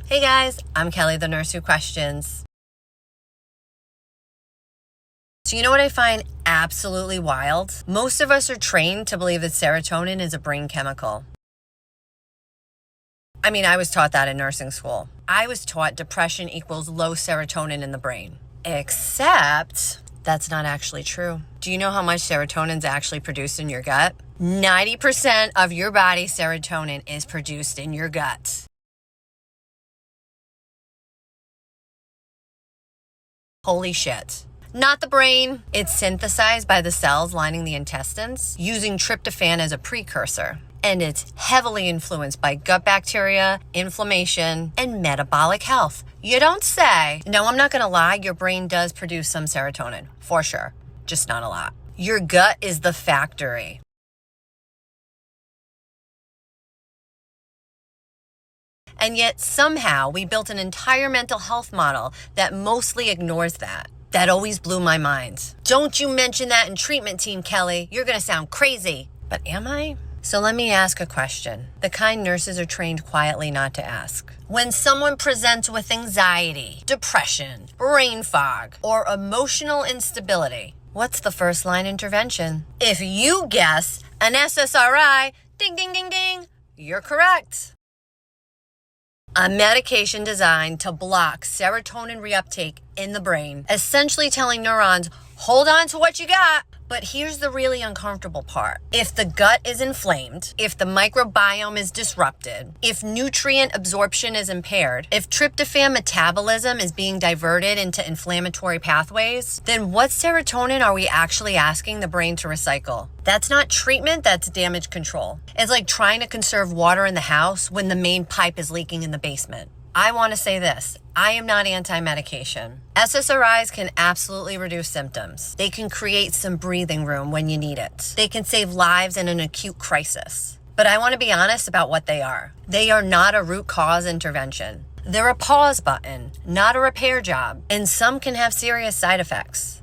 Hey guys, I'm Kelly, the nurse who questions. So you know what I find absolutely wild? Most of us are trained to believe that serotonin is a brain chemical. I mean, I was taught that in nursing school. I was taught depression equals low serotonin in the brain. Except that's not actually true. Do you know how much serotonin is actually produced in your gut? 90% of your body's serotonin is produced in your gut. Holy shit. Not the brain. It's synthesized by the cells lining the intestines using tryptophan as a precursor. And it's heavily influenced by gut bacteria, inflammation, and metabolic health. You don't say. No, I'm not going to lie. Your brain does produce some serotonin, for sure. Just not a lot. Your gut is the factory. And yet somehow we built an entire mental health model that mostly ignores that. That always blew my mind. Don't you mention that in treatment team, Kelly. You're going to sound crazy. But am I? So let me ask a question. The kind nurses are trained quietly not to ask. When someone presents with anxiety, depression, brain fog, or emotional instability, what's the first line intervention? If you guess an SSRI, ding, ding, ding, ding, you're correct. A medication designed to block serotonin reuptake in the brain, essentially telling neurons, hold on to what you got. But here's the really uncomfortable part. If the gut is inflamed, if the microbiome is disrupted, if nutrient absorption is impaired, if tryptophan metabolism is being diverted into inflammatory pathways, then what serotonin are we actually asking the brain to recycle? That's not treatment, that's damage control. It's like trying to conserve water in the house when the main pipe is leaking in the basement. I want to say this. I am not anti-medication. SSRIs can absolutely reduce symptoms. They can create some breathing room when you need it. They can save lives in an acute crisis. But I want to be honest about what they are. They are not a root cause intervention. They're a pause button, not a repair job. And some can have serious side effects.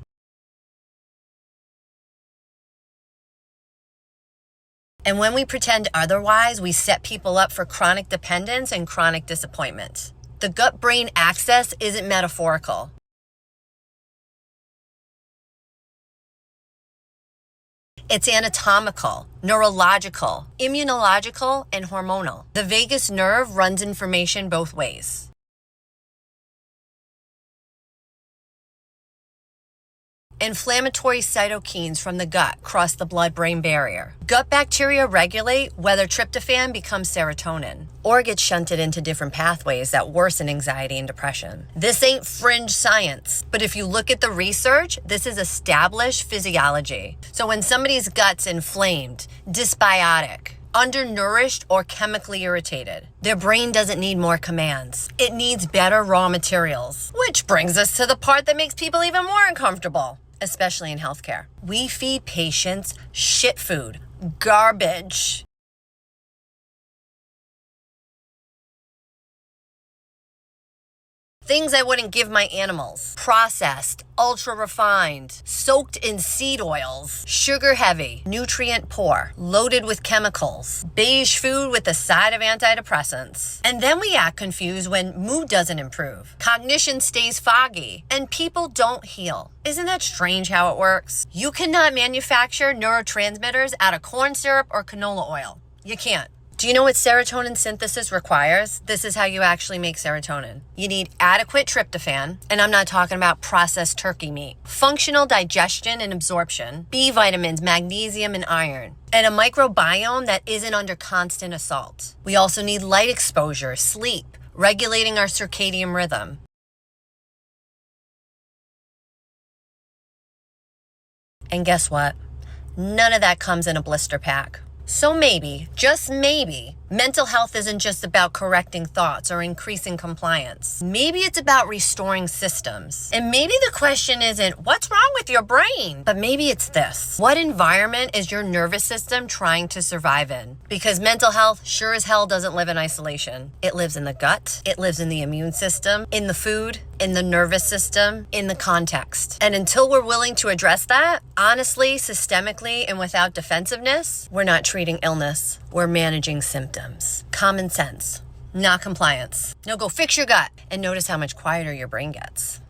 And when we pretend otherwise, we set people up for chronic dependence and chronic disappointment. The gut-brain axis isn't metaphorical. It's anatomical, neurological, immunological, and hormonal. The vagus nerve runs information both ways. Inflammatory cytokines from the gut cross the blood-brain barrier. Gut bacteria regulate whether tryptophan becomes serotonin or gets shunted into different pathways that worsen anxiety and depression. This ain't fringe science, but if you look at the research, this is established physiology. So when somebody's gut's inflamed, dysbiotic, undernourished, or chemically irritated, their brain doesn't need more commands. It needs better raw materials. Which brings us to the part that makes people even more uncomfortable, especially in healthcare. We feed patients shit food, garbage. Things I wouldn't give my animals. Processed, ultra-refined, soaked in seed oils, sugar-heavy, nutrient-poor, loaded with chemicals, beige food with a side of antidepressants. And then we act confused when mood doesn't improve, cognition stays foggy, and people don't heal. Isn't that strange how it works? You cannot manufacture neurotransmitters out of corn syrup or canola oil. You can't. Do you know what serotonin synthesis requires? This is how you actually make serotonin. You need adequate tryptophan, and I'm not talking about processed turkey meat, functional digestion and absorption, B vitamins, magnesium, and iron, and a microbiome that isn't under constant assault. We also need light exposure, sleep, regulating our circadian rhythm. And guess what? None of that comes in a blister pack. So maybe, just maybe, mental health isn't just about correcting thoughts or increasing compliance. Maybe it's about restoring systems. And maybe the question isn't, what's wrong with your brain? But maybe it's this. What environment is your nervous system trying to survive in? Because mental health sure as hell doesn't live in isolation. It lives in the gut. It lives in the immune system, in the food, in the nervous system, in the context. And until we're willing to address that, honestly, systemically, and without defensiveness, we're not treating illness. We're managing symptoms. Common sense. not compliance. No, go fix your gut and notice how much quieter your brain gets.